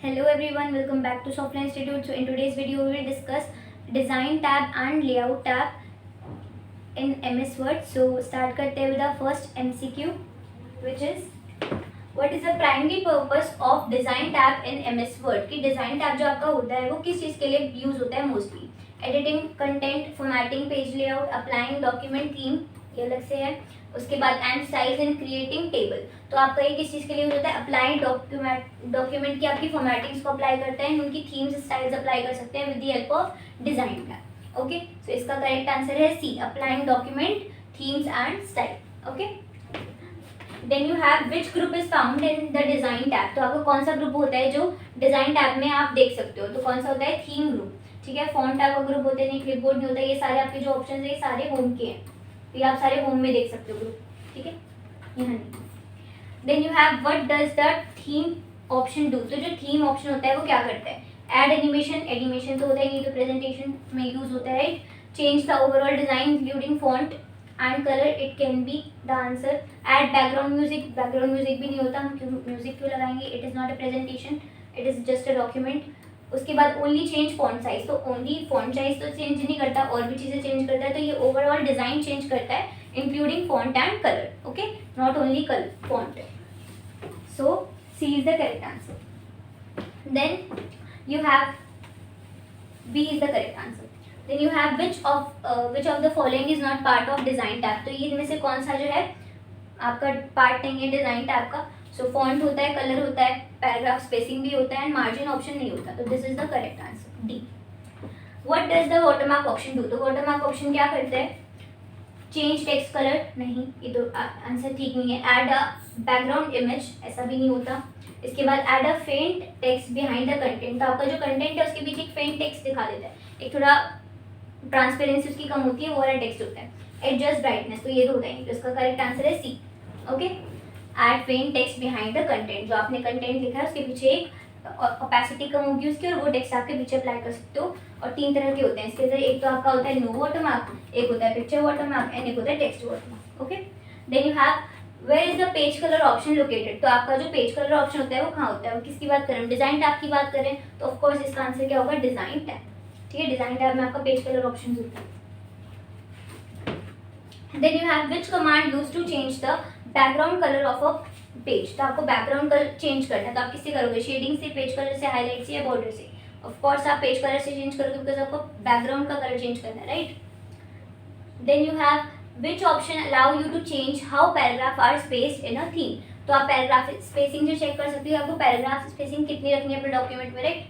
Hello everyone, welcome back to Software Institute. So in today's video we will discuss design tab and layout tab in MS Word. So start करते हैं with the first MCQ, which is what is the primary purpose of design tab in MS Word? कि design tab जो आपका होता है वो किस चीज़ के लिए यूज होता है mostly? Editing content, formatting page layout, applying document theme, ये अलग से है। उसके बाद and size and creating table. तो आपका ये किस चीज़ के लिए यूज होता है? अप्लाई डॉक्यूमेंट की आपकी फॉर्मेटिंग्स को अप्लाई करते हैं, उनकी थीम्स स्टाइल्स अप्लाई कर सकते हैं with the help of design tab. Okay, so इसका करेक्ट आंसर है C, applying document themes and style. Okay, then you have which group is found in the design tab. तो आपका कौन सा group होता है जो डिजाइन टैब में आप देख सकते हो? तो कौन सा होता है? Theme group. ठीक है, फॉन्ट टैब का ग्रुप होता है, नहीं क्लिपबोर्ड नहीं होता। ये सारे आपके जो ऑप्शन है ये सारे होम के हैं, तो ये आप सारे होम में देख सकते हो ग्रुप। ठीक है, यहाँ नहीं। Then you have what does the theme option do. तो जो थीम ऑप्शन होता है वो क्या करता है? ऐड एनिमेशन, एनिमेशन तो होता ही नहीं, तो प्रेजेंटेशन में यूज होता है, right. Change the overall design including font and colour, it can be the answer. Add background music, background music भी नहीं होता, हम क्यों म्यूजिक क्यों लगाएंगे? It is not a presentation, it is just a document. उसके बाद ओनली चेंज फॉन्ट साइज, तो ओनली फॉन्ट साइज तो चेंज नहीं करता, और भी चीज़ें चेंज करता है, तो ये ओवरऑल डिज़ाइन चेंज करता है including font and colour. Okay, not only colour font. So C is the correct answer. Then you have B is the correct answer. Then you have which of the following is not part of design tab. तो ये इनमें से कौन सा जो है आपका part नहीं है डिजाइन टैब का? सो फॉन्ट होता है, कलर होता है, पैराग्राफ स्पेसिंग भी होता है, एंड मार्जिन ऑप्शन नहीं होता। तो this is the correct answer, D. What does the watermark option do. तो वाटरमार्क ऑप्शन क्या करता है? चेंज टेक्स्ट कलर, नहीं, ये तो आंसर ठीक नहीं है। ऐड अ बैकग्राउंड इमेज, ऐसा भी नहीं होता। इसके बाद ऐड अ फेंट टेक्स्ट बिहाइंड द कंटेंट। तो आपका जो कंटेंट है उसके बीच एक फेंट टेक्स्ट दिखा देता है, एक थोड़ा ट्रांसपेरेंसी उसकी कम होती है, वो वाला टेक्स्ट होता है। एडजस्ट ब्राइटनेस, तो ये तो होता है नहीं, तो इसका करेक्ट आंसर है सी। ओके, ऐड फेंट टेक्स्ट बिहाइंड द कंटेंट। जो आपने कंटेंट लिखा है उसके पीछे एक ओपेसिटी कम होगी उसकी, और वो टेक्स्ट आपके पीछे अप्लाई कर सकते हो। और 3 तरह के होते हैं इसके अंदर, एक तो आपका होता है नो वाटरमार्क, एक होता है पिक्चर वाटरमार्क, एंड एक होता है text watermark. Okay, then you have where is the page colour option located. तो आपका जो पेज कलर ऑप्शन होता है वो कहाँ होता है? वो किसकी बात करें? डिजाइन टैब की बात करें तो ऑफकोर्स इसका आंसर क्या होगा? Design tab. ठीक है, डिजाइन टैब में आपका पेज कलर ऑप्शन होता है। Then you have which command use to change the background colour of a page. तो आपको बैकग्राउंड कलर चेंज करना है, तो आप किससे करोगे? शेडिंग से, पेज कलर से, हाईलाइट से, या बॉर्डर से? ऑफ कोर्स आप पेज कलर से चेंज करोगे बिकॉज आपको बैकग्राउंड का कलर चेंज करना है, right. Then you have which option allow you to change how paragraph are spaced in a theme. तो आप पैराग्राफ स्पेसिंग जो चेक कर सकते हो, आपको पैराग्राफ स्पेसिंग कितनी रखनी है अपने डॉक्यूमेंट में, right.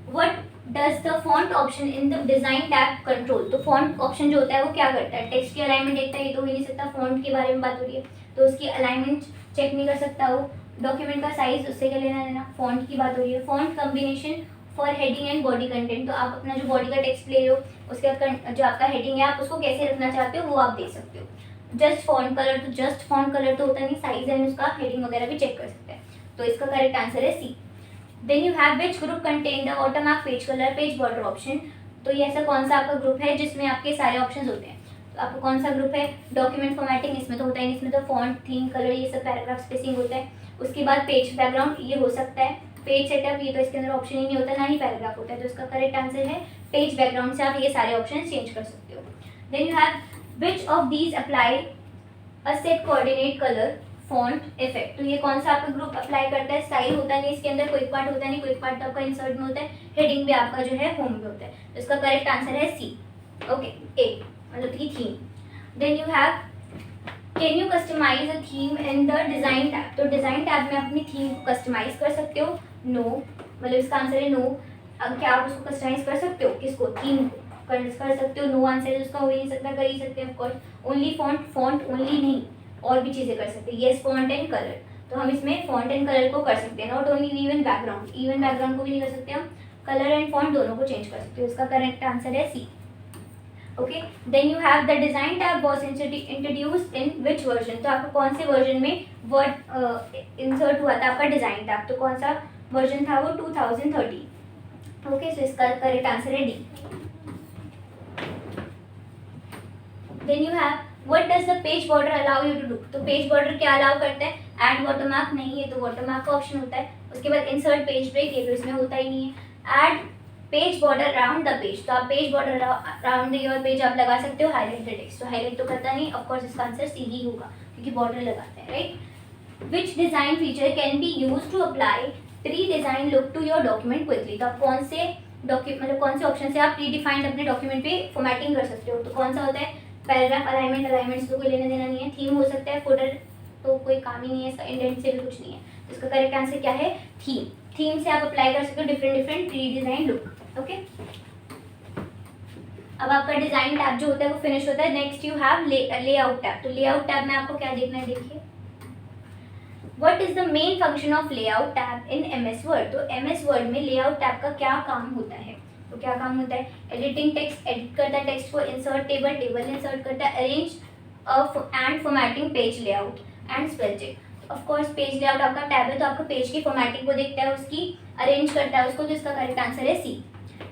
What does the font option in the design tab control. तो फॉन्ट ऑप्शन जो होता है वो क्या करता है? टेक्स्ट की अलाइनमेंट देखता है, ये तो हो ही नहीं सकता, फॉन्ट के बारे में बात हो रही है, तो उसकी अलाइनमेंट चेक नहीं कर सकता वो। डॉक्यूमेंट का साइज, उससे क्या लेना देना? फॉन्ट की बात हो रही है। Font combination for heading and body content. तो आप अपना जो बॉडी का टेक्स्ट ले रहे हो, उसके बाद जो आपका हेडिंग है आप उसको कैसे रखना चाहते हो वो आप देख सकते हो। जस्ट फॉन्ट कलर, तो जस्ट फॉन्ट कलर तो होता नहीं, साइज एंड उसका हेडिंग वगैरह भी चेक कर सकते हैं, तो इसका करेक्ट आंसर है C. Then you have which group contain the watermark, page colour, page border option. तो ये ऐसा कौन सा आपका ग्रुप है जिसमें आपके सारे ऑप्शन होते हैं? तो आपको कौन सा ग्रुप है? डॉक्यूमेंट फॉर्मेटिंग, इसमें तो होता है नहीं, इसमें तो फॉन्ट, थीम, कलर, ये सब, पैराग्राफ स्पेसिंग होता है। उसके बाद पेज बैकग्राउंड, ये हो सकता है। पेज सेटअप, ये तो इसके अंदर ऑप्शन ही नहीं होता, ना ही पैराग्राफ होता है, तो इसका करेक्ट आंसर है पेज बैकग्राउंड से आप ये सारे ऑप्शन चेंज कर सकते हो। Then you have which of these apply a set coordinate colour font effect. तो ये कौन सा आपका ग्रुप अप्लाई करता है? स्टाइल होता नहीं इसके अंदर, कोई पार्ट होता नहीं, कोई पार्ट आपका इंसर्ट में होता है, हेडिंग भी आपका जो है होम में होता है, तो इसका करेक्ट आंसर है सी। ओके, ए मतलब की theme. Then you have can you customize a theme in the design tab. तो डिजाइन टैब में अपनी थीम को कस्टमाइज कर सकते हो? नो, मतलब इसका आंसर है नो। अब क्या आप उसको कस्टमाइज कर सकते हो? किसको? थीम को कर सकते हो? नो आंसर है उसका, हो ही नहीं सकता, कर ही सकते हैं of course. Only font, font only नहीं, और भी चीज़ें कर सकते हैं। येस, फॉन्ट एंड कलर, तो हम इसमें फॉन्ट एंड कलर को कर सकते हैं। Not only even background, even background को भी नहीं कर सकते हम, कलर एंड फॉन्ट दोनों को चेंज कर सकते हो। इसका करेक्ट आंसर है C. Okay, then you have the design tab was introduced in which version. तो आपको कौन से वर्जन में वर्ड इंसर्ट हुआ था आपका डिजाइन टैब? तो कौन सा वर्जन था वो? 2030। ओके, सो इसका करेक्ट आंसर है D. Then you have what does the page border allow you to do. तो पेज बॉर्डर क्या अलाउ करता है? ऐड वाटरमार्क, नहीं, ये तो वाटरमार्क का ऑप्शन होता है। उसके बाद इंसर्ट पेज ब्रेक, ये तो इसमें होता ही नहीं है। Add page border around the page, तो आप page border around your page आप लगा सकते हो। हाईलाइट द टेक्स्ट, तो हाईलाइट तो करता नहीं, ऑफकोर्स इसका आंसर सी ही होगा क्योंकि बॉर्डर लगाते हैं, right. Which design feature can be use to apply pre design look to your document quickly, तो आप कौन से मतलब कौन से ऑप्शन से आप प्री डिफाइंड अपने डॉक्यूमेंट पे फॉर्मेटिंग कर सकते हो। तो कौन सा होता है, पैराग्राफ अलाइनमेंट, अलाइनमेंट्स तो कोई लेना देना नहीं है। थीम हो सकता है, फुटर तो कोई काम ही नहीं है इसका, इंडेंट से भी कुछ नहीं है। तो इसका करेक्ट आंसर क्या है, थीम। थीम से आप अप्लाई कर सकते हो different different pre design look, okay. अब आपका डिजाइन टैब जो होता है वो फिनिश होता है। Next you have layout tab. तो लेआउट टैब में आपको क्या देखना है, देखिए what is the main function of layout tab in MS Word. तो MS वर्ड में लेआउट टैब का क्या काम होता है, तो क्या काम होता है, एडिटिंग टेक्स्ट, एडिट करता है टेक्स्ट को, इंसर्ट टेबल, टेबल इंसर्ट करता है, arrange and formatting page layout and spell check. Of course page layout आपका टैब है तो आपको पेज की फॉर्मेटिंग को देखता है, उसकी अरेंज करता है उसको, तो इसका करेक्ट आंसर है C.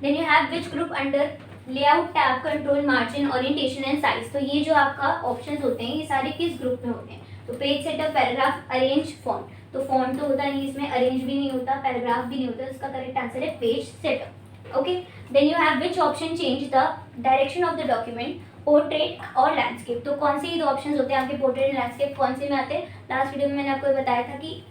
Then you have which group under layout tab control margin orientation and size. तो ये जो आपका ऑप्शंस होते हैं ये सारे किस ग्रुप में होते हैं, तो page setup, paragraph, arrange, font. तो फॉन्ट तो होता नहीं इसमें, अरेंज भी नहीं होता, पैराग्राफ भी नहीं होता, इसका करेक्ट आंसर है page setup, okay. Then you have which option change the direction of the document, portrait और लैंडस्केप। तो कौन से ये दो ऑप्शंस होते हैं आपके, पोर्ट्रेट एंड लैंडस्केप कौन से में आते हैं, लास्ट वीडियो में मैंने आपको बताया था कि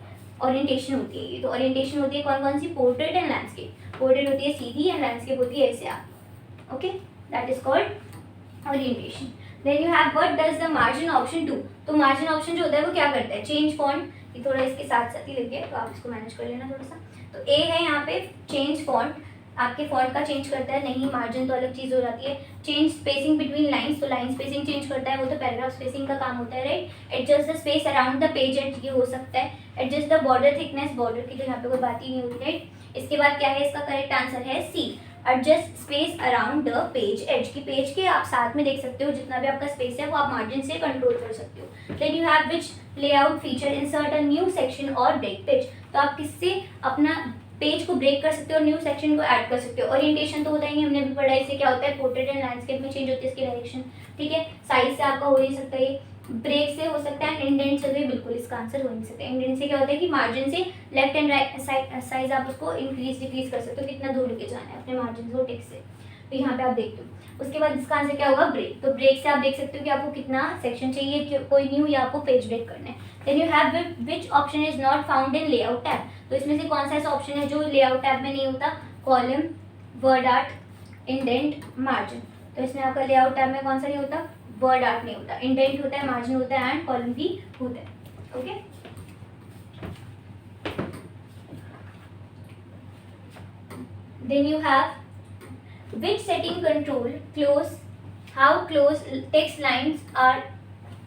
ओरिएंटेशन होती है ये, तो ओरिएंटेशन होती है कौन कौन सी, पोर्ट्रेट एंड लैंडस्केप। पोर्ट्रेट होती है सीधी एंड लैंडस्केप होती है ऐसे आप, okay, that is called orientation. Then you have what does the margin option do. तो मार्जिन ऑप्शन जो होता है वो क्या करता है, चेंज फॉन्ट, ये थोड़ा इसके साथ साथ ही लग गया तो आप इसको मैनेज कर लेना थोड़ा सा। तो ए है यहाँ पे चेंज फॉन्ट, आपके फॉन्ट का चेंज करता है, नहीं मार्जिन तो अलग चीज़ हो जाती है। चेंज स्पेसिंग बिटवीन लाइंस, तो लाइन स्पेसिंग चेंज करता है, वो तो पैराग्राफ स्पेसिंग का काम होता है, right. Adjust the space around the page add, ये हो सकता है। Adjust the border thickness, border की तो यहाँ पे कोई बात ही नहीं होती, राइट। इसके बाद क्या है, इसका करेक्ट आंसर है C, adjust space around the page edge, की पेज के आप साथ में देख सकते हो जितना भी आपका स्पेस है वो आप मार्जिन से कंट्रोल कर सकते हो। Then you have which layout feature insert a new section और ब्रेक पेज। तो आप किससे अपना पेज को ब्रेक कर सकते हो और न्यू सेक्शन को ऐड कर सकते हो। ओरिएंटेशन तो होता ही नहीं, हमने भी पढ़ा इससे क्या होता है, पोर्ट्रेट एंड लैंडस्केप में चेंज होती है इसकी डायरेक्शन, ठीक है। साइज से आपका हो नहीं सकता ये, ब्रेक से हो सकता है, इंडेंट से भी बिल्कुल इसका आंसर हो नहीं सकता। इंडेंट से क्या होता है कि मार्जिन से लेफ्ट एंड राइट साइज आप उसको इंक्रीज डिक्रीज कर सकते हो, कितना दूर लेके जाना है अपने मार्जिन को टेक्स्ट से, तो यहाँ पे आप देखते हो। उसके बाद इसका आंसर क्या होगा, ब्रेक। तो ब्रेक से आप देख सकते हो कि आपको कितना सेक्शन चाहिए, कोई न्यू या आपको पेज ब्रेक करना है। Then you have which option is not found in layout tab. तो इसमें से कौन सा ऐसा ऑप्शन है जो लेआउट टैब में नहीं होता, column, word art, indent, margin. तो इसमें आपका लेआउट टैब में कौन सा नहीं होता, वर्ड आर्ट नहीं होता, इंडेंट होता है, मार्जिन होता है एंड कॉलम भी होता है, okay. Then you have which setting control close how close text lines are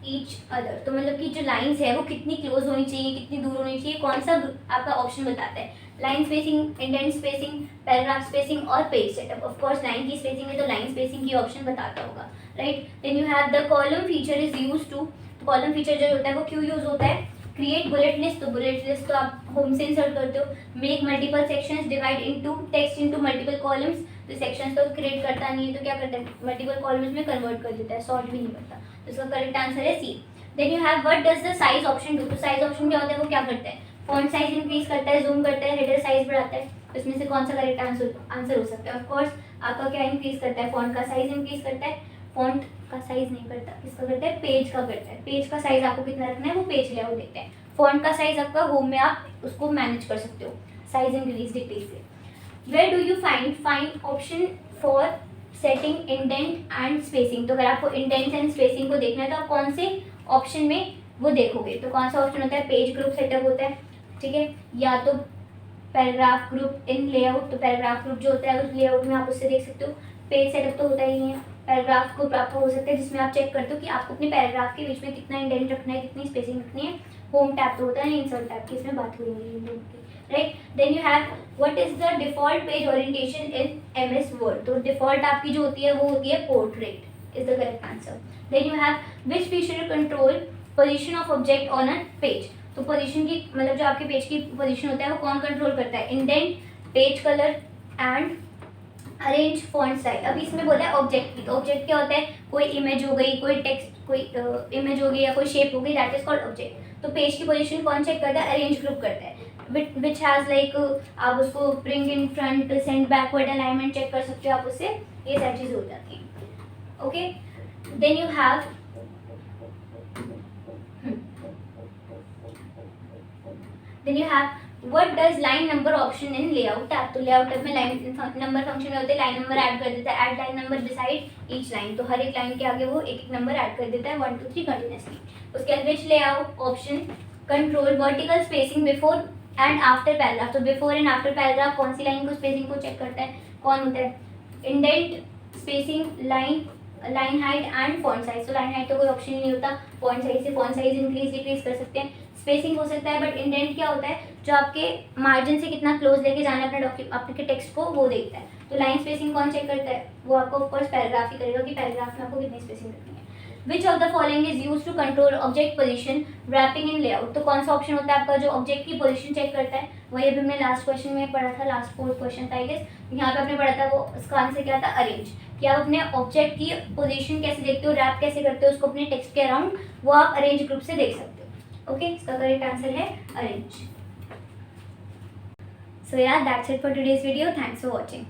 each other. तो मतलब कि जो लाइन्स है वो कितनी क्लोज होनी चाहिए, कितनी दूर होनी चाहिए, कौन सा आपका ऑप्शन बताता है, line spacing, indent spacing, paragraph spacing और page setup. Of course line की स्पेसिंग है तो लाइन स्पेसिंग की ऑप्शन बताता होगा, right. Then you have the column feature is use to. Column feature जो होता है वो क्यों यूज होता है, क्रिएट बुलेट लिस्ट। तो बुलेट लिस्ट तो आप होम से इंसर्ट करते हो। Make multiple sections, divide into text into multiple columns. तो सेक्शंस तो क्रिएट करता नहीं है तो क्या करता है, मल्टीपल कॉलम्स में कन्वर्ट कर देता है, सॉर्ट भी नहीं करता, तो इसका करेक्ट आंसर है C. Then you have what does the size option do. तो साइज ऑप्शन क्या होता है, वो क्या करता है, फॉन्ट साइज इंक्रीज करता है, जूम करता है, हेडर साइज बढ़ाता है। तो इसमें से कौन सा करेक्ट आंसर हो सकता है, ऑफ कोर्स आपका क्या इंक्रीज करता है, फॉन्ट का साइज इंक्रीज करता है। फॉन्ट का साइज नहीं करता, किसका करता है, पेज का करता है। पेज का साइज आपको कितना रखना है वो पेज लेआउट देते हैं। फॉन्ट का साइज आपका होम में आप उसको मैनेज कर सकते हो, साइज इंक्रीज डिक्रीज से। Where do you find option for setting indent and spacing. तो अगर आपको इंडेंट एंड स्पेसिंग को देखना है तो आप कौन से ऑप्शन में वो देखोगे, तो कौन सा ऑप्शन होता है, पेज ग्रुप सेटअप होता है, ठीक है, या तो पैराग्राफ ग्रुप इन लेआउट। तो पैराग्राफ ग्रुप जो होता है उस लेआउट में आप उससे देख सकते हो। पेज सेटअप तो होता ही नहीं है। पैराग्राफ ग्रुप आपका हो सकता है जिसमें आप चेक करते हो कि आपको अपने पैराग्राफ के बीच में कितना इंडेंट रखना है, कितनी स्पेसिंग रखनी है। होम टैब तो होता है, इंसर्ट टैब की इसमें बात हुई है, right. Then you have what is the default page orientation in MS Word. तो डिफॉल्ट आपकी जो होती है वो होती है portrait, is the correct answer. Then you have which feature control position of object on a page. तो position की मतलब जो आपके पेज की पोजीशन होता है वो कौन कंट्रोल करता है, indent, page colour and arrange font size. अभी इसमें बोला है ऑब्जेक्ट की, तो ऑब्जेक्ट क्या होता है, कोई इमेज हो गई, कोई टेक्स्ट, कोई इमेज हो गई या कोई शेप हो गई, दैट इज कॉल्ड ऑब्जेक्ट। तो पेज की पोजीशन कौन चेक करता है, अरेंज ग्रुप करता है। विच हैज़ लाइक आप उसको bring in front, send backward alignment check कर सकते हो आप उससे, ये सारी चीज़ें हो जाती हैं. Okay, then you have what does line number option in layout tab. तो लेआउट टैब में लाइन नंबर फंक्शन में होते हैं, लाइन नंबर ऐड कर देता है, add line number decide each line. तो हर एक लाइन के आगे वो एक एक नंबर ऐड कर देता है 1 2 3 कंटिन्यूसली. उसके बाद which layout option control vertical spacing before and after paragraph. तो बिफोर एंड आफ्टर पैराग्राफ कौन सी लाइन को स्पेसिंग को चेक करता है, कौन होता है. Indent, spacing, line height and font size. तो लाइन हाइट तो कोई ऑप्शन ही नहीं होता, फॉन्ट साइज से फॉन्ट साइज इंक्रीज डिक्रीज कर सकते हैं. स्पेसिंग हो सकता है, बट इंडेंट क्या होता है, जो आपके मार्जिन से कितना क्लोज लेके जाना है अपने आपके टेक्स्ट को, वो देखता है. तो लाइन स्पेसिंग कौन चेक करता है, वो आपको ऑफकोर्स पैराग्राफ ही करेगा कि पैराग्राफ में आपको कितनी स्पेसिंग रखनी है. Which of the following is use to control object position wrapping in layout. तो कौन सा ऑप्शन होता है आपका जो ऑब्जेक्ट की पोजीशन चेक करता है. वही अभी हमने लास्ट क्वेश्चन में पढ़ा था, लास्ट 4th क्वेश्चन था आई गेस. यहाँ पे आपने पढ़ा था, वो उसका आंसर क्या था, अरेंज. कि आप अपने ऑब्जेक्ट की पोजीशन कैसे देखते हो, रैप कैसे करते हो उसको अपने टेक्स्ट के अराउंड, वो आप अरेंज ग्रुप से देख सकते हो. ओके, इसका करेक्ट आंसर है arrange. So yeah, that's it for today's video. Thanks for watching.